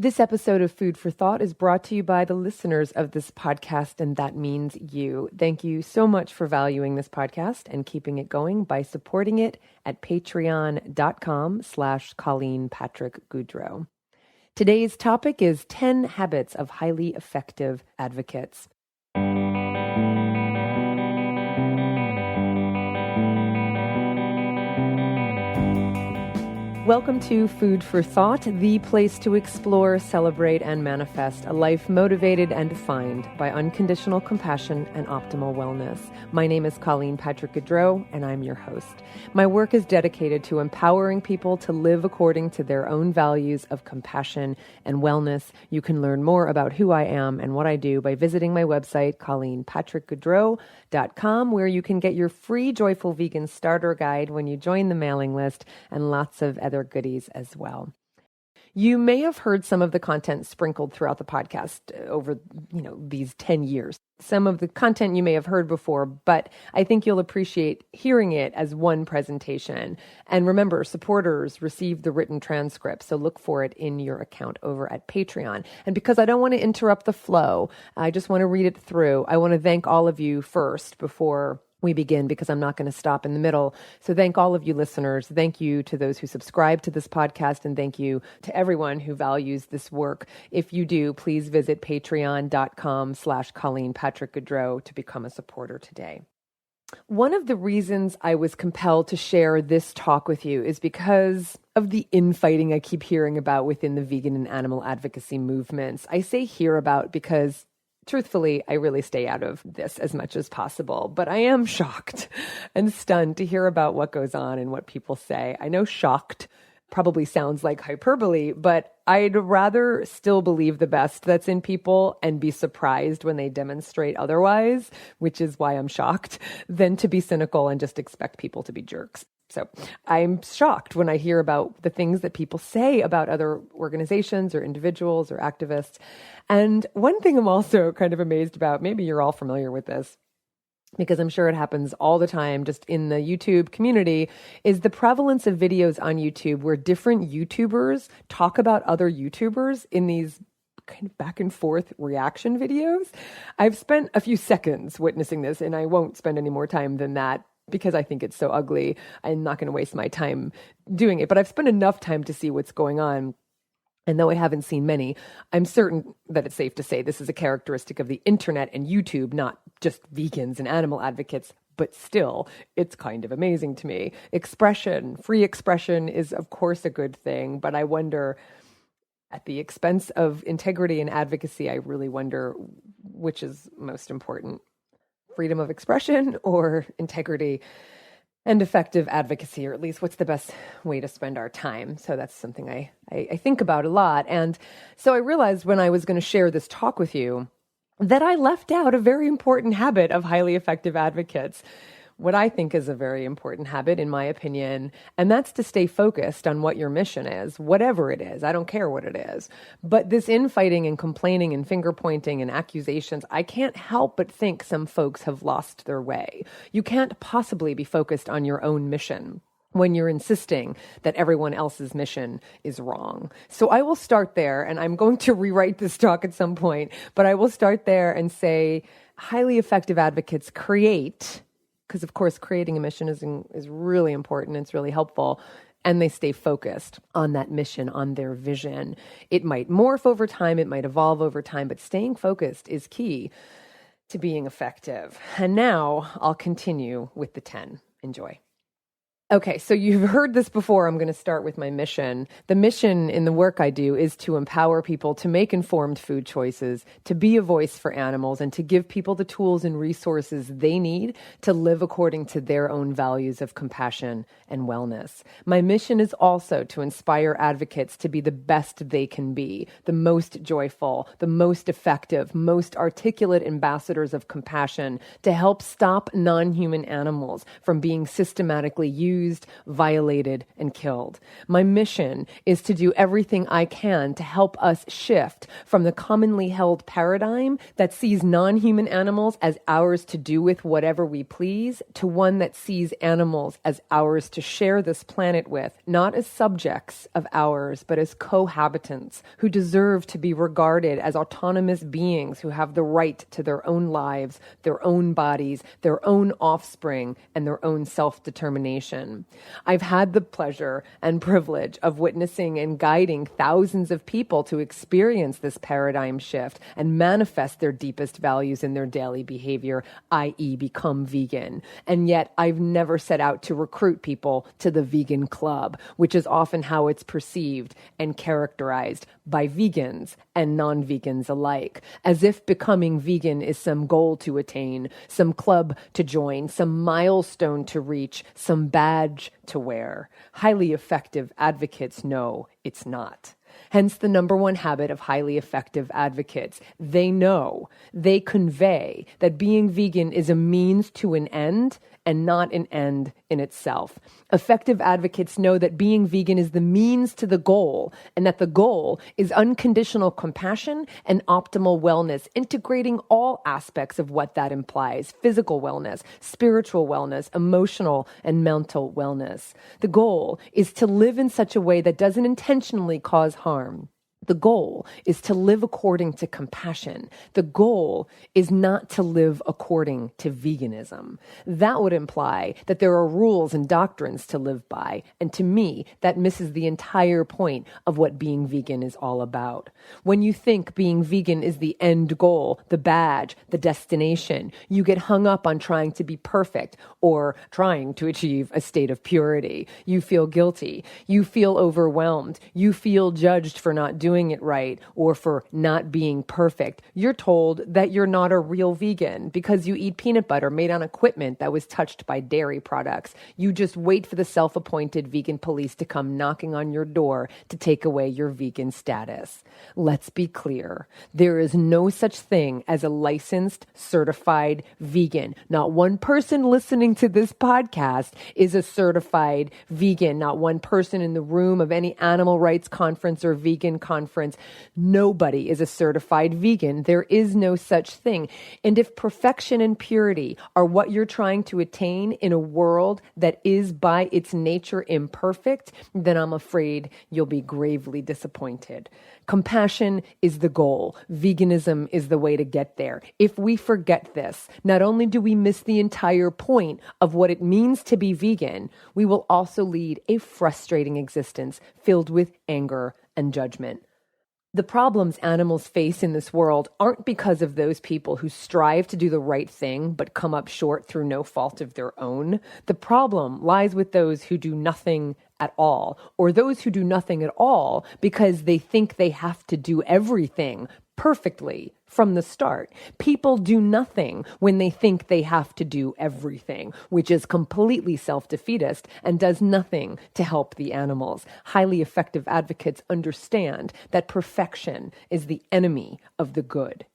This episode of Food for Thought is brought to you by the listeners of this podcast, and that means you. Thank you so much for valuing this podcast and keeping it going by supporting it at patreon.com/Colleen Patrick-Goudreau. Today's topic is 10 habits of highly effective advocates. Welcome to Food for Thought, the place to explore, celebrate, and manifest a life motivated and defined by unconditional compassion and optimal wellness. My name is Colleen Patrick-Goudreau, and I'm your host. My work is dedicated to empowering people to live according to their own values of compassion and wellness. You can learn more about who I am and what I do by visiting my website, ColleenPatrickGoudreau.com, where you can get your free Joyful Vegan Starter Guide when you join the mailing list, and lots of other goodies as well. You may have heard some of the content sprinkled throughout the podcast over, these 10 years. Some of the content you may have heard before, but I think you'll appreciate hearing it as one presentation. And remember, supporters receive the written transcript, so look for it in your account over at Patreon. And because I don't want to interrupt the flow, I just want to read it through. I want to thank all of you first before we begin, because I'm not going to stop in the middle. So thank all of you listeners. Thank you to those who subscribe to this podcast, and thank you to everyone who values this work. If you do, please visit patreon.com/Colleen Patrick-Goudreau to become a supporter today. One of the reasons I was compelled to share this talk with you is because of the infighting I keep hearing about within the vegan and animal advocacy movements. I say hear about because truthfully, I really stay out of this as much as possible, but I am shocked and stunned to hear about what goes on and what people say. I know shocked probably sounds like hyperbole, but I'd rather still believe the best that's in people and be surprised when they demonstrate otherwise, which is why I'm shocked, than to be cynical and just expect people to be jerks. So I'm shocked when I hear about the things that people say about other organizations or individuals or activists. And one thing I'm also kind of amazed about, maybe you're all familiar with this, because I'm sure it happens all the time just in the YouTube community, is the prevalence of videos on YouTube where different YouTubers talk about other YouTubers in these kind of back and forth reaction videos. I've spent a few seconds witnessing this, and I won't spend any more time than that, because I think it's so ugly. I'm not going to waste my time doing it, but I've spent enough time to see what's going on. And though I haven't seen many, I'm certain that it's safe to say this is a characteristic of the internet and YouTube, not just vegans and animal advocates, but still, it's kind of amazing to me. Free expression is of course a good thing, but I wonder, at the expense of integrity and advocacy, I really wonder which is most important. Freedom of expression or integrity and effective advocacy, or at least what's the best way to spend our time. So that's something I think about a lot. And so I realized when I was going to share this talk with you that I left out a very important habit of highly effective advocates, what I think is a very important habit, in my opinion, and that's to stay focused on what your mission is, whatever it is. I don't care what it is. But this infighting and complaining and finger pointing and accusations, I can't help but think some folks have lost their way. You can't possibly be focused on your own mission when you're insisting that everyone else's mission is wrong. So I will start there, and I'm going to rewrite this talk at some point, but I will start there and say highly effective advocates create, because of course creating a mission is really important, it's really helpful, and they stay focused on that mission, on their vision. It might morph over time, it might evolve over time, but staying focused is key to being effective. And now I'll continue with the 10. Enjoy. Okay, so you've heard this before. I'm going to start with my mission. The mission in the work I do is to empower people to make informed food choices, to be a voice for animals, and to give people the tools and resources they need to live according to their own values of compassion and wellness. My mission is also to inspire advocates to be the best they can be, the most joyful, the most effective, most articulate ambassadors of compassion, to help stop non-human animals from being systematically used abused, violated, and killed. My mission is to do everything I can to help us shift from the commonly held paradigm that sees non-human animals as ours to do with whatever we please to one that sees animals as ours to share this planet with, not as subjects of ours, but as cohabitants who deserve to be regarded as autonomous beings who have the right to their own lives, their own bodies, their own offspring, and their own self-determination. I've had the pleasure and privilege of witnessing and guiding thousands of people to experience this paradigm shift and manifest their deepest values in their daily behavior, i.e. become vegan. And yet I've never set out to recruit people to the vegan club, which is often how it's perceived and characterized by vegans and non-vegans alike, as if becoming vegan is some goal to attain, some club to join, some milestone to reach, some badge to wear. Highly effective advocates know it's not. Hence the number one habit of highly effective advocates. They know, they convey that being vegan is a means to an end and not an end in itself. Effective advocates know that being vegan is the means to the goal, and that the goal is unconditional compassion and optimal wellness, integrating all aspects of what that implies: physical wellness, spiritual wellness, emotional and mental wellness. The goal is to live in such a way that doesn't intentionally cause harm. The goal is to live according to compassion. The goal is not to live according to veganism. That would imply that there are rules and doctrines to live by. And to me, that misses the entire point of what being vegan is all about. When you think being vegan is the end goal, the badge, the destination, you get hung up on trying to be perfect or trying to achieve a state of purity. You feel guilty. You feel overwhelmed. You feel judged for not doing it right or for not being perfect. You're told that you're not a real vegan because you eat peanut butter made on equipment that was touched by dairy products. You just wait for the self-appointed vegan police to come knocking on your door to take away your vegan status. Let's be clear. There is no such thing as a licensed, certified vegan. Not one person listening to this podcast is a certified vegan. Not one person in the room of any animal rights conference or vegan conference. Nobody is a certified vegan. There is no such thing. And if perfection and purity are what you're trying to attain in a world that is by its nature imperfect, then I'm afraid you'll be gravely disappointed. Compassion is the goal. Veganism is the way to get there. If we forget this, not only do we miss the entire point of what it means to be vegan, we will also lead a frustrating existence filled with anger and judgment. The problems animals face in this world aren't because of those people who strive to do the right thing but come up short through no fault of their own. The problem lies with those who do nothing at all, or those who do nothing at all because they think they have to do everything perfectly from the start. People do nothing when they think they have to do everything, which is completely self-defeatist and does nothing to help the animals. Highly effective advocates understand that perfection is the enemy of the good.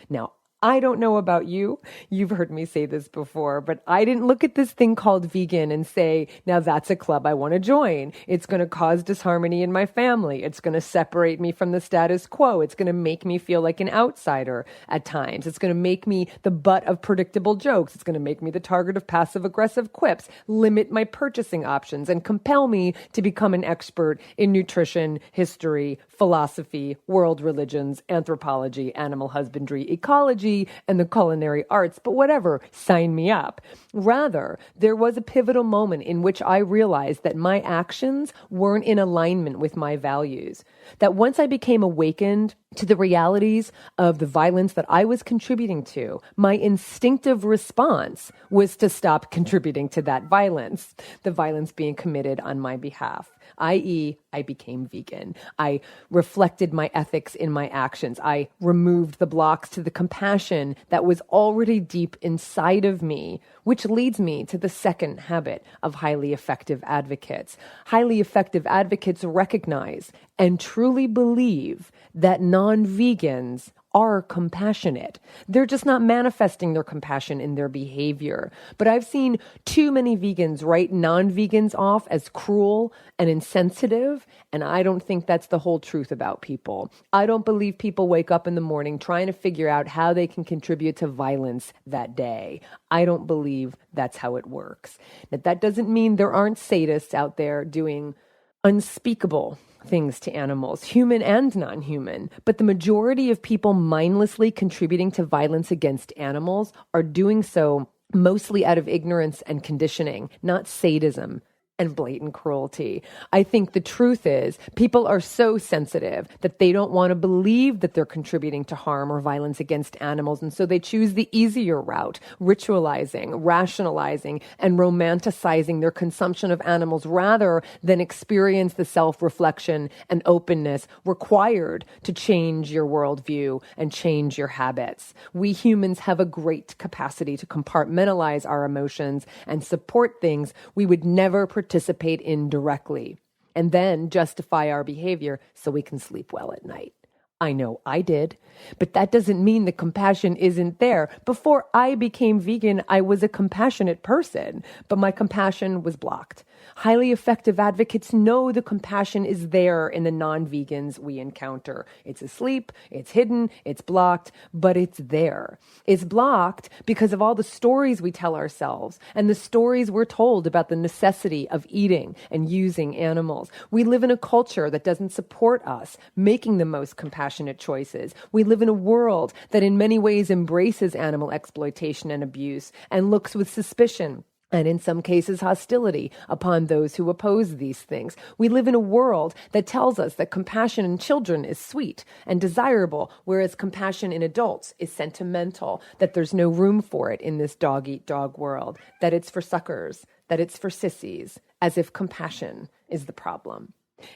Now, I don't know about you. You've heard me say this before, but I didn't look at this thing called vegan and say, now that's a club I want to join. It's going to cause disharmony in my family. It's going to separate me from the status quo. It's going to make me feel like an outsider at times. It's going to make me the butt of predictable jokes. It's going to make me the target of passive-aggressive quips, limit my purchasing options, and compel me to become an expert in nutrition, history, philosophy, world religions, anthropology, animal husbandry, ecology, and the culinary arts, but whatever, sign me up. Rather, there was a pivotal moment in which I realized that my actions weren't in alignment with my values. That once I became awakened to the realities of the violence that I was contributing to, my instinctive response was to stop contributing to that violence, the violence being committed on my behalf. i.e., I became vegan. I reflected my ethics in my actions. I removed the blocks to the compassion that was already deep inside of me, which leads me to the second habit of highly effective advocates. Highly effective advocates recognize and truly believe that non-vegans are compassionate. They're just not manifesting their compassion in their behavior. But I've seen too many vegans write non-vegans off as cruel and insensitive, and I don't think that's the whole truth about people. I don't believe people wake up in the morning trying to figure out how they can contribute to violence that day. I don't believe that's how it works. That doesn't mean there aren't sadists out there doing unspeakable things to animals, human and non-human. But the majority of people mindlessly contributing to violence against animals are doing so mostly out of ignorance and conditioning, not sadism and blatant cruelty. I think the truth is people are so sensitive that they don't want to believe that they're contributing to harm or violence against animals. And so they choose the easier route, ritualizing, rationalizing, and romanticizing their consumption of animals rather than experience the self-reflection and openness required to change your worldview and change your habits. We humans have a great capacity to compartmentalize our emotions and support things we would never participate in directly, and then justify our behavior so we can sleep well at night. I know I did, but that doesn't mean the compassion isn't there. Before I became vegan, I was a compassionate person, but my compassion was blocked. Highly effective advocates know the compassion is there in the non-vegans we encounter. It's asleep, it's hidden, it's blocked, but it's there. It's blocked because of all the stories we tell ourselves and the stories we're told about the necessity of eating and using animals. We live in a culture that doesn't support us making the most compassionate choices. We live in a world that in many ways embraces animal exploitation and abuse and looks with suspicion and in some cases hostility upon those who oppose these things. We live in a world that tells us that compassion in children is sweet and desirable, whereas compassion in adults is sentimental, that there's no room for it in this dog-eat-dog world, that it's for suckers, that it's for sissies, as if compassion is the problem.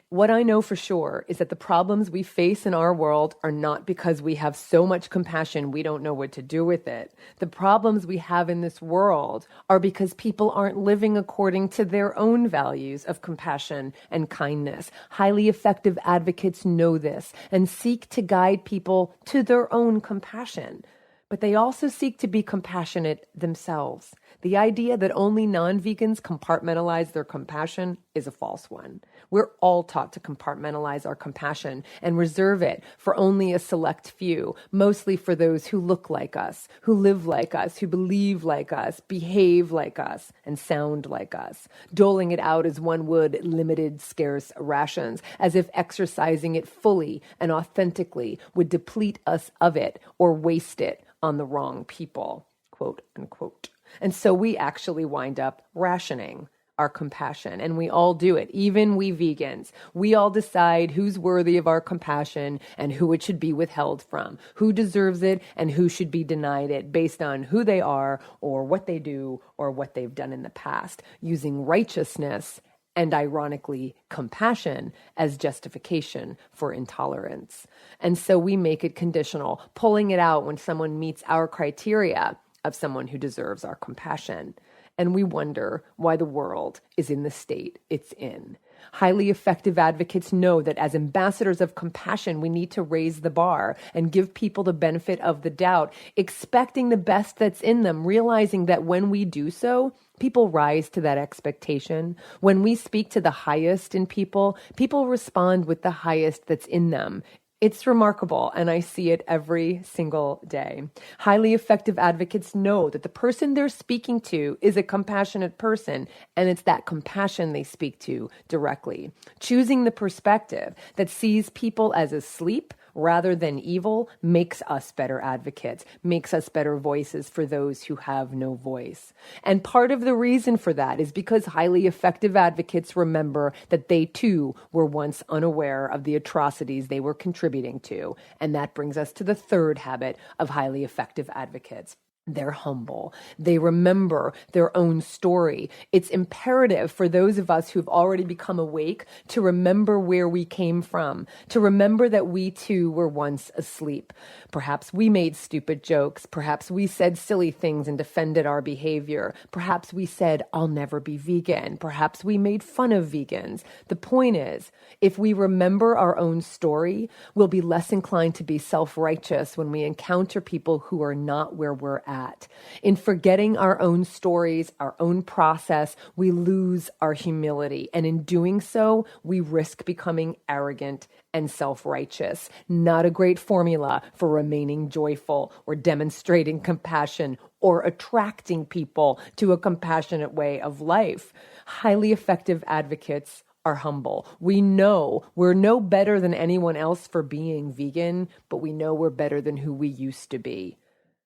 What I know for sure is that the problems we face in our world are not because we have so much compassion we don't know what to do with it. The problems we have in this world are because people aren't living according to their own values of compassion and kindness. Highly effective advocates know this and seek to guide people to their own compassion. But they also seek to be compassionate themselves. The idea that only non-vegans compartmentalize their compassion is a false one. We're all taught to compartmentalize our compassion and reserve it for only a select few, mostly for those who look like us, who live like us, who believe like us, behave like us, and sound like us, doling it out as one would limited, scarce rations, as if exercising it fully and authentically would deplete us of it or waste it on the wrong people, quote unquote. And so we actually wind up rationing our compassion, and we all do it, even we vegans. We all decide who's worthy of our compassion and who it should be withheld from, who deserves it and who should be denied it based on who they are or what they do or what they've done in the past, using righteousness and ironically compassion as justification for intolerance. And so we make it conditional, pulling it out when someone meets our criteria of someone who deserves our compassion. And we wonder why the world is in the state it's in. Highly effective advocates know that as ambassadors of compassion, we need to raise the bar and give people the benefit of the doubt, expecting the best that's in them, realizing that when we do so, people rise to that expectation. When we speak to the highest in people, people respond with the highest that's in them. It's remarkable, and I see it every single day. Highly effective advocates know that the person they're speaking to is a compassionate person, and it's that compassion they speak to directly. Choosing the perspective that sees people as asleep rather than evil makes us better advocates, makes us better voices for those who have no voice. And part of the reason for that is because highly effective advocates remember that they too were once unaware of the atrocities they were contributing to. And that brings us to the third habit of highly effective advocates. They're humble. They remember their own story. It's imperative for those of us who've already become awake to remember where we came from, to remember that we too were once asleep. Perhaps we made stupid jokes. Perhaps we said silly things and defended our behavior. Perhaps we said, I'll never be vegan. Perhaps we made fun of vegans. The point is, if we remember our own story, we'll be less inclined to be self-righteous when we encounter people who are not where we're at. In forgetting our own stories, our own process, we lose our humility. And in doing so, we risk becoming arrogant and self-righteous. Not a great formula for remaining joyful or demonstrating compassion or attracting people to a compassionate way of life. Highly effective advocates are humble. We know we're no better than anyone else for being vegan, but we know we're better than who we used to be.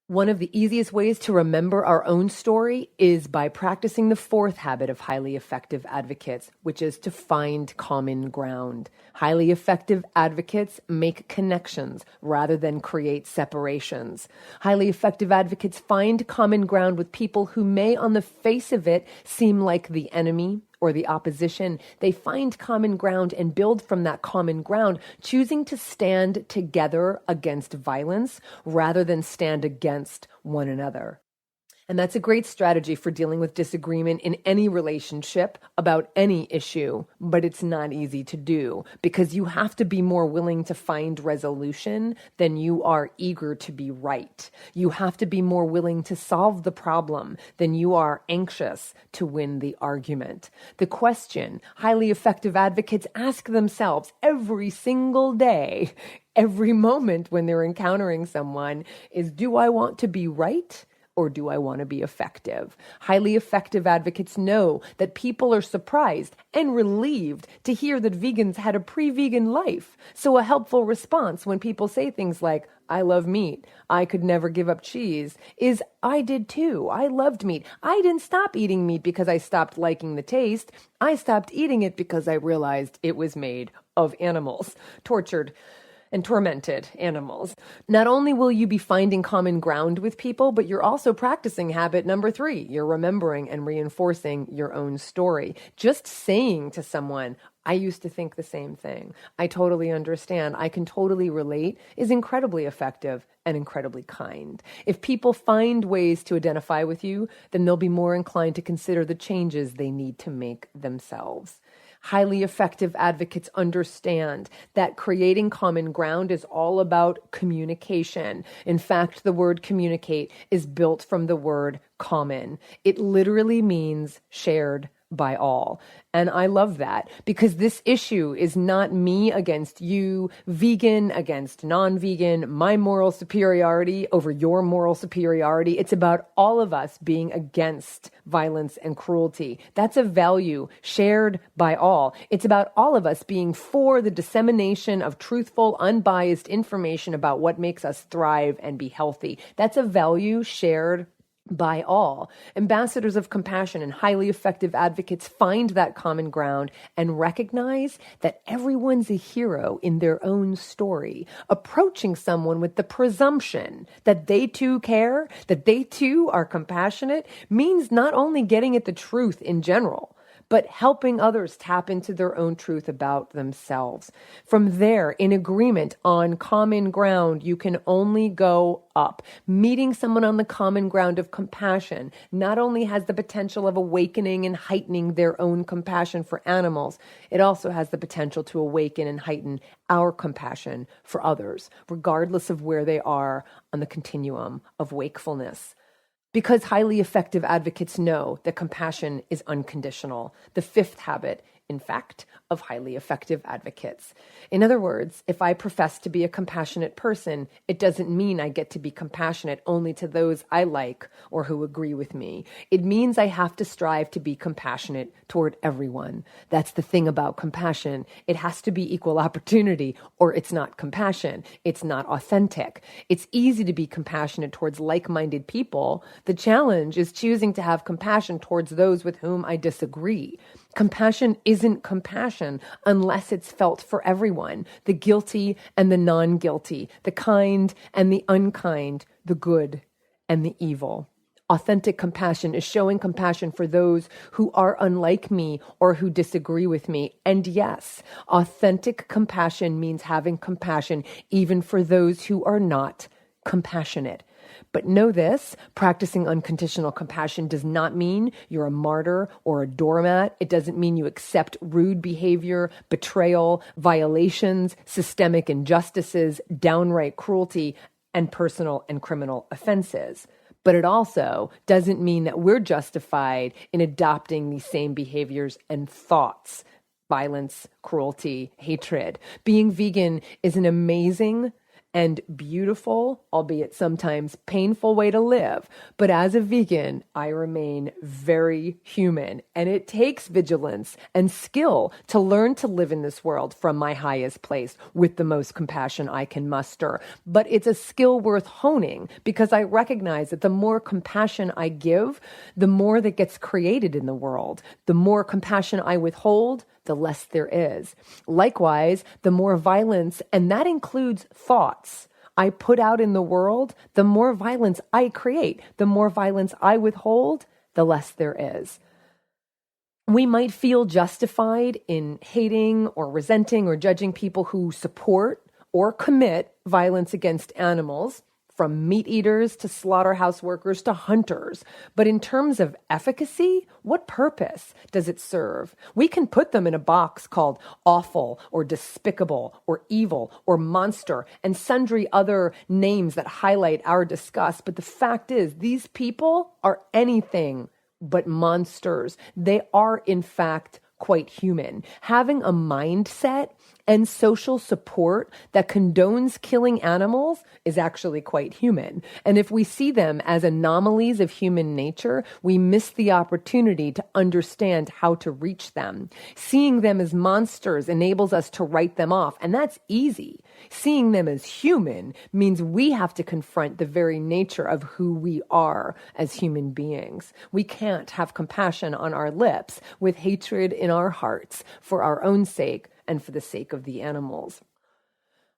One of the easiest ways to remember our own story is by practicing the fourth habit of highly effective advocates, which is to find common ground. Highly effective advocates make connections rather than create separations. Highly effective advocates find common ground with people who may, on the face of it, seem like the enemy or the opposition. They find common ground and build from that common ground, choosing to stand together against violence rather than stand against one another. And that's a great strategy for dealing with disagreement in any relationship about any issue, but it's not easy to do because you have to be more willing to find resolution than you are eager to be right. You have to be more willing to solve the problem than you are anxious to win the argument. The question highly effective advocates ask themselves every single day, every moment when they're encountering someone is, do I want to be right? Or do I want to be effective? Highly effective advocates know that people are surprised and relieved to hear that vegans had a pre-vegan life. So a helpful response when people say things like, I love meat, I could never give up cheese, is I did too. I loved meat. I didn't stop eating meat because I stopped liking the taste. I stopped eating it because I realized it was made of animals, tortured and tormented animals. Not only will you be finding common ground with people, but you're also practicing habit number 3. You're remembering and reinforcing your own story. Just saying to someone, I used to think the same thing. I totally understand. I can totally relate is incredibly effective and incredibly kind. If people find ways to identify with you, then they'll be more inclined to consider the changes they need to make themselves. Highly effective advocates understand that creating common ground is all about communication. In fact, the word communicate is built from the word common. It literally means shared by all. And I love that because this issue is not me against you, vegan against non-vegan, my moral superiority over your moral superiority. It's about all of us being against violence and cruelty. That's a value shared by all. It's about all of us being for the dissemination of truthful, unbiased information about what makes us thrive and be healthy. That's a value shared by all. Ambassadors of compassion and highly effective advocates find that common ground and recognize that everyone's a hero in their own story. Approaching someone with the presumption that they too care, that they too are compassionate, means not only getting at the truth in general, but helping others tap into their own truth about themselves. From there, in agreement on common ground, you can only go up. Meeting someone on the common ground of compassion not only has the potential of awakening and heightening their own compassion for animals, it also has the potential to awaken and heighten our compassion for others, regardless of where they are on the continuum of wakefulness. Because highly effective advocates know that compassion is unconditional. The fifth habit, in fact, of highly effective advocates. In other words, if I profess to be a compassionate person, it doesn't mean I get to be compassionate only to those I like or who agree with me. It means I have to strive to be compassionate toward everyone. That's the thing about compassion. It has to be equal opportunity or it's not compassion. It's not authentic. It's easy to be compassionate towards like-minded people. The challenge is choosing to have compassion towards those with whom I disagree. Compassion isn't compassion unless it's felt for everyone, the guilty and the non-guilty, the kind and the unkind, the good and the evil. Authentic compassion is showing compassion for those who are unlike me or who disagree with me. And yes, authentic compassion means having compassion even for those who are not compassionate. But know this, practicing unconditional compassion does not mean you're a martyr or a doormat. It doesn't mean you accept rude behavior, betrayal, violations, systemic injustices, downright cruelty, and personal and criminal offenses. But it also doesn't mean that we're justified in adopting these same behaviors and thoughts, violence, cruelty, hatred. Being vegan is an amazing and beautiful, albeit sometimes painful way to live. But as a vegan, I remain very human, and it takes vigilance and skill to learn to live in this world from my highest place with the most compassion I can muster. But it's a skill worth honing because I recognize that the more compassion I give, the more that gets created in the world. The more compassion I withhold, the less there is. Likewise, the more violence, and that includes thoughts, I put out in the world, the more violence I create. The more violence I withhold, the less there is. We might feel justified in hating or resenting or judging people who support or commit violence against animals, from meat eaters to slaughterhouse workers to hunters. But in terms of efficacy, what purpose does it serve? We can put them in a box called awful or despicable or evil or monster and sundry other names that highlight our disgust. But the fact is, these people are anything but monsters. They are, in fact, quite human. Having a mindset and social support that condones killing animals is actually quite human. And if we see them as anomalies of human nature, we miss the opportunity to understand how to reach them. Seeing them as monsters enables us to write them off, and that's easy. Seeing them as human means we have to confront the very nature of who we are as human beings. We can't have compassion on our lips with hatred in our hearts for our own sake and for the sake of the animals.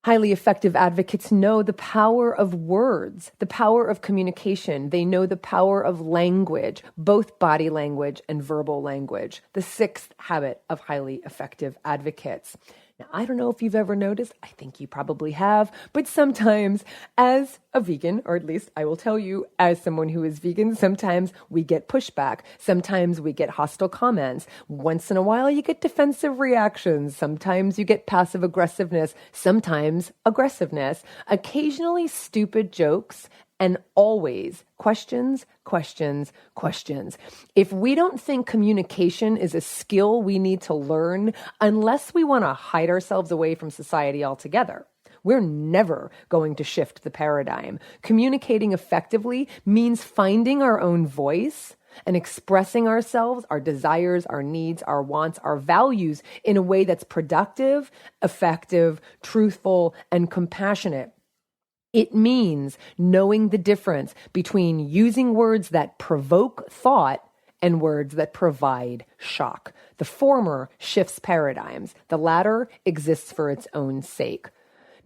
Highly effective advocates know the power of words, the power of communication. They know the power of language, both body language and verbal language. The sixth habit of highly effective advocates. Now, I don't know if you've ever noticed, I think you probably have, but sometimes as a vegan, or at least I will tell you as someone who is vegan, sometimes we get pushback. Sometimes we get hostile comments. Once in a while, you get defensive reactions. Sometimes you get passive aggressiveness. Sometimes aggressiveness. Occasionally stupid jokes. And always questions, questions, questions. If we don't think communication is a skill we need to learn, unless we want to hide ourselves away from society altogether, we're never going to shift the paradigm. Communicating effectively means finding our own voice and expressing ourselves, our desires, our needs, our wants, our values in a way that's productive, effective, truthful, and compassionate. It means knowing the difference between using words that provoke thought and words that provide shock. The former shifts paradigms. The latter exists for its own sake.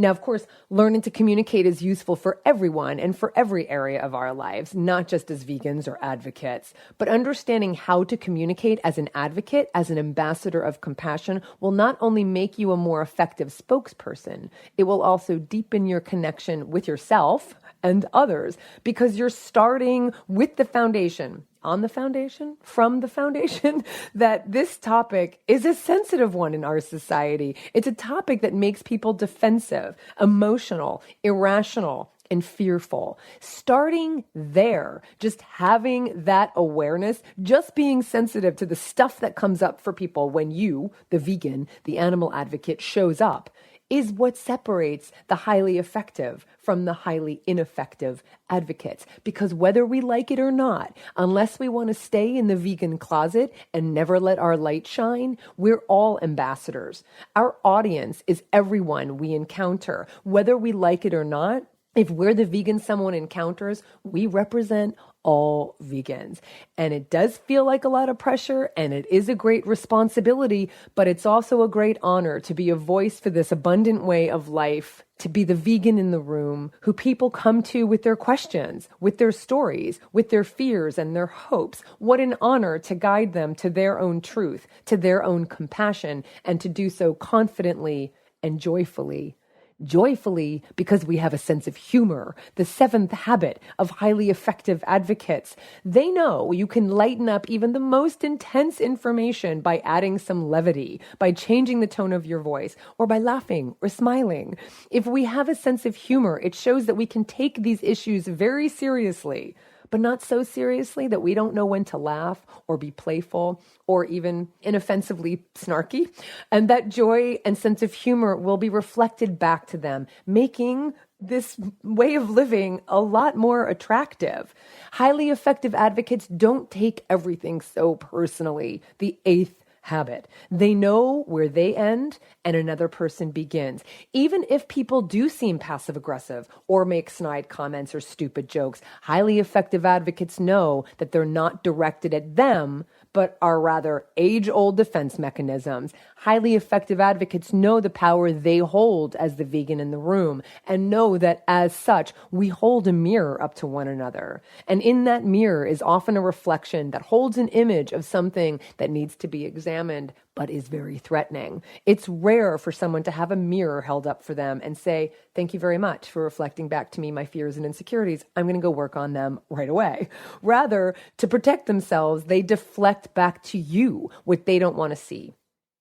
Now, of course, learning to communicate is useful for everyone and for every area of our lives, not just as vegans or advocates. But understanding how to communicate as an advocate, as an ambassador of compassion, will not only make you a more effective spokesperson, it will also deepen your connection with yourself and others, because you're starting with the foundation, on the foundation, from the foundation, that this topic is a sensitive one in our society. It's a topic that makes people defensive, emotional, irrational, and fearful. Starting there, just having that awareness, just being sensitive to the stuff that comes up for people when you, the vegan, the animal advocate, shows up, is what separates the highly effective from the highly ineffective advocates. Because whether we like it or not, unless we want to stay in the vegan closet and never let our light shine, we're all ambassadors. Our audience is everyone we encounter. Whether we like it or not, If we're the vegan someone encounters, we represent all vegans. And it does feel like a lot of pressure, and it is a great responsibility, but it's also a great honor to be a voice for this abundant way of life, to be the vegan in the room who people come to with their questions, with their stories, with their fears and their hopes. What an honor to guide them to their own truth, to their own compassion, and to do so confidently and joyfully. Joyfully, because we have a sense of humor, the seventh habit of highly effective advocates. They know you can lighten up even the most intense information by adding some levity, by changing the tone of your voice, or by laughing or smiling. If we have a sense of humor, it shows that we can take these issues very seriously, but not so seriously that we don't know when to laugh or be playful or even inoffensively snarky. And that joy and sense of humor will be reflected back to them, making this way of living a lot more attractive. Highly effective advocates don't take everything so personally. The eighth habit. They know where they end and another person begins. Even if people do seem passive aggressive or make snide comments or stupid jokes, highly effective advocates know that they're not directed at them, but are rather age-old defense mechanisms. Highly effective advocates know the power they hold as the vegan in the room and know that as such, we hold a mirror up to one another. And in that mirror is often a reflection that holds an image of something that needs to be examined, but is very threatening. It's rare for someone to have a mirror held up for them and say, thank you very much for reflecting back to me my fears and insecurities. I'm going to go work on them right away. Rather, to protect themselves, they deflect back to you what they don't want to see.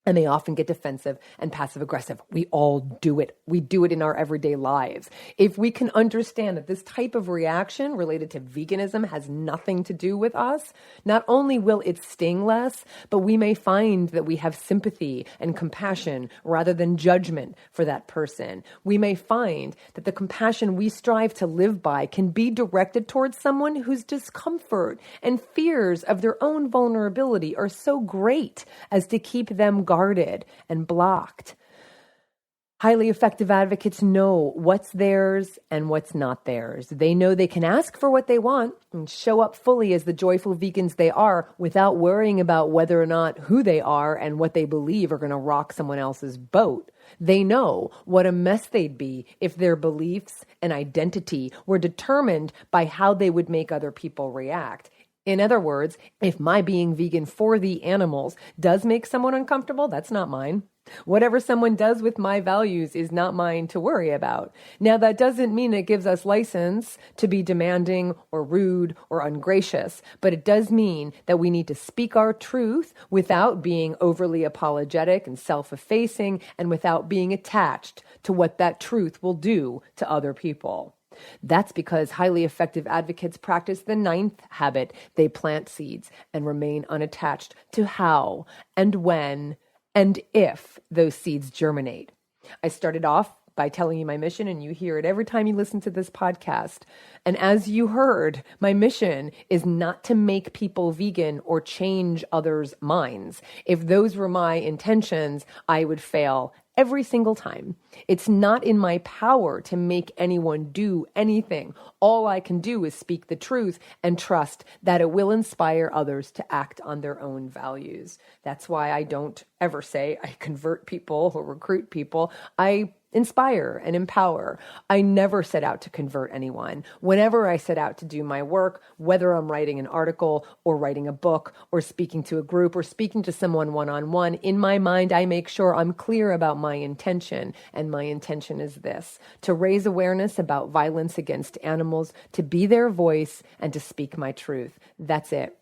And they often get defensive and passive aggressive. We all do it. We do it in our everyday lives. If we can understand that this type of reaction related to veganism has nothing to do with us, not only will it sting less, but we may find that we have sympathy and compassion rather than judgment for that person. We may find that the compassion we strive to live by can be directed towards someone whose discomfort and fears of their own vulnerability are so great as to keep them guarded and blocked. Highly effective advocates know what's theirs and what's not theirs. They know they can ask for what they want and show up fully as the joyful vegans they are without worrying about whether or not who they are and what they believe are going to rock someone else's boat. They know what a mess they'd be if their beliefs and identity were determined by how they would make other people react. In other words, if my being vegan for the animals does make someone uncomfortable, that's not mine. Whatever someone does with my values is not mine to worry about. Now, that doesn't mean it gives us license to be demanding or rude or ungracious, but it does mean that we need to speak our truth without being overly apologetic and self-effacing and without being attached to what that truth will do to other people. That's because highly effective advocates practice the ninth habit. They plant seeds and remain unattached to how and when and if those seeds germinate. I started off by telling you my mission, and you hear it every time you listen to this podcast. And as you heard, my mission is not to make people vegan or change others' minds. If those were my intentions, I would fail every single time. It's not in my power to make anyone do anything. All I can do is speak the truth and trust that it will inspire others to act on their own values. That's why I don't ever say I convert people or recruit people. I inspire and empower. I never set out to convert anyone. Whenever I set out to do my work, whether I'm writing an article or writing a book or speaking to a group or speaking to someone one-on-one, in my mind, I make sure I'm clear about my intention. And my intention is this: to raise awareness about violence against animals, to be their voice, and to speak my truth. That's it.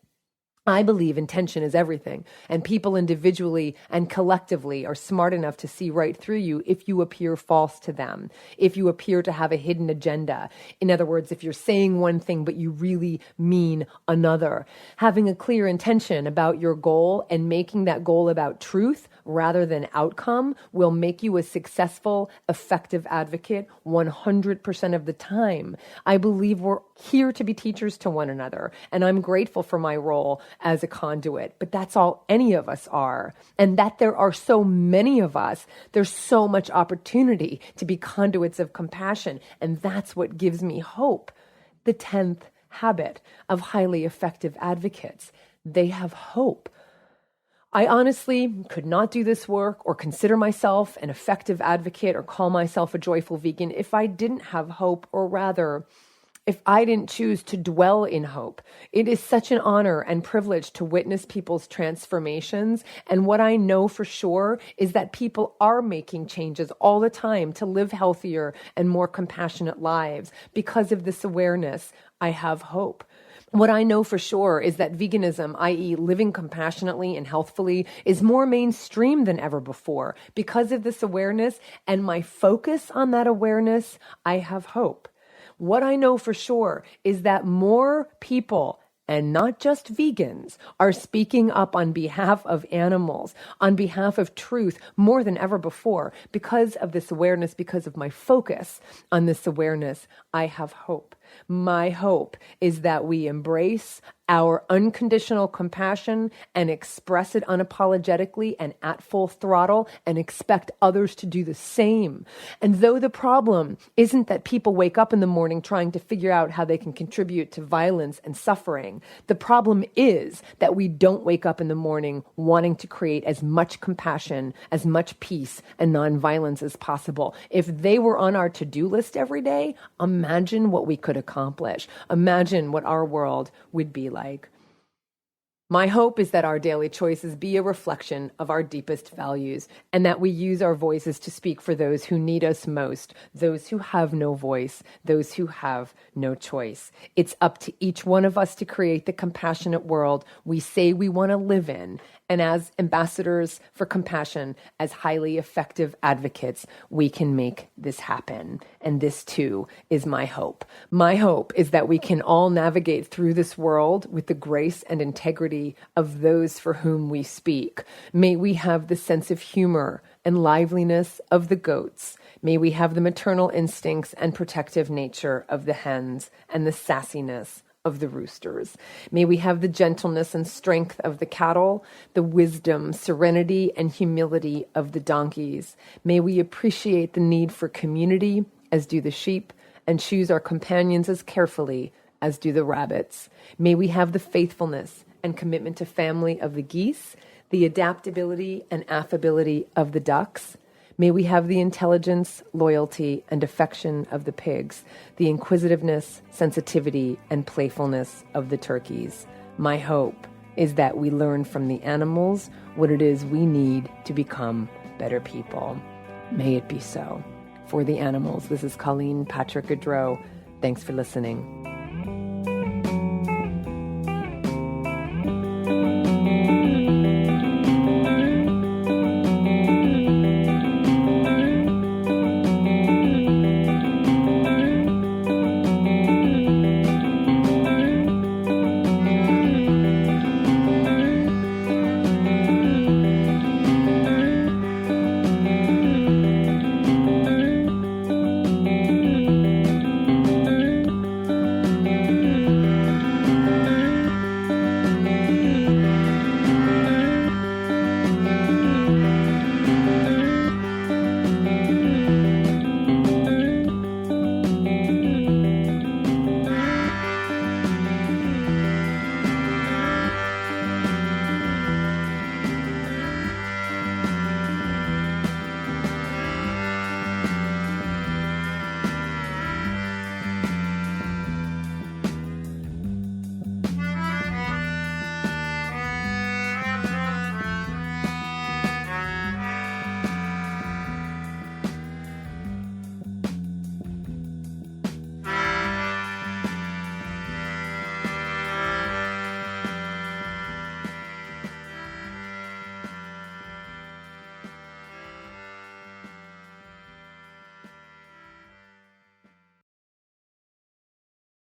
I believe intention is everything, and people individually and collectively are smart enough to see right through you if you appear false to them, if you appear to have a hidden agenda. In other words, if you're saying one thing but you really mean another. Having a clear intention about your goal and making that goal about truth rather than outcome will make you a successful, effective advocate 100% of the time. I believe we're here to be teachers to one another, and I'm grateful for my role as a conduit, but that's all any of us are. And that there are so many of us, there's so much opportunity to be conduits of compassion. And that's what gives me hope. The 10th habit of highly effective advocates. They have hope. I honestly could not do this work or consider myself an effective advocate or call myself a joyful vegan if I didn't have hope, or rather, if I didn't choose to dwell in hope. It is such an honor and privilege to witness people's transformations. And what I know for sure is that people are making changes all the time to live healthier and more compassionate lives. Because of this awareness, I have hope. What I know for sure is that veganism, i.e. living compassionately and healthfully, is more mainstream than ever before. Because of this awareness and my focus on that awareness, I have hope. What I know for sure is that more people, and not just vegans, are speaking up on behalf of animals, on behalf of truth, more than ever before. Because of this awareness, because of my focus on this awareness, I have hope. My hope is that we embrace our unconditional compassion and express it unapologetically and at full throttle and expect others to do the same. And though the problem isn't that people wake up in the morning trying to figure out how they can contribute to violence and suffering, the problem is that we don't wake up in the morning wanting to create as much compassion, as much peace and nonviolence as possible. If they were on our to-do list every day, imagine what we could accomplish. Imagine what our world would be like. My hope is that our daily choices be a reflection of our deepest values, and that we use our voices to speak for those who need us most, those who have no voice, those who have no choice. It's up to each one of us to create the compassionate world we say we want to live in. And as ambassadors for compassion, as highly effective advocates, we can make this happen. And this too is my hope. My hope is that we can all navigate through this world with the grace and integrity of those for whom we speak. May we have the sense of humor and liveliness of the goats. May we have the maternal instincts and protective nature of the hens and the sassiness of the roosters. May we have the gentleness and strength of the cattle, the wisdom, serenity, and humility of the donkeys. May we appreciate the need for community, as do the sheep, and choose our companions as carefully as do the rabbits. May we have the faithfulness and commitment to family of the geese, the adaptability and affability of the ducks. May we have the intelligence, loyalty, and affection of the pigs, the inquisitiveness, sensitivity, and playfulness of the turkeys. My hope is that we learn from the animals what it is we need to become better people. May it be so. For the animals, this is Colleen Patrick-Goudreau. Thanks for listening.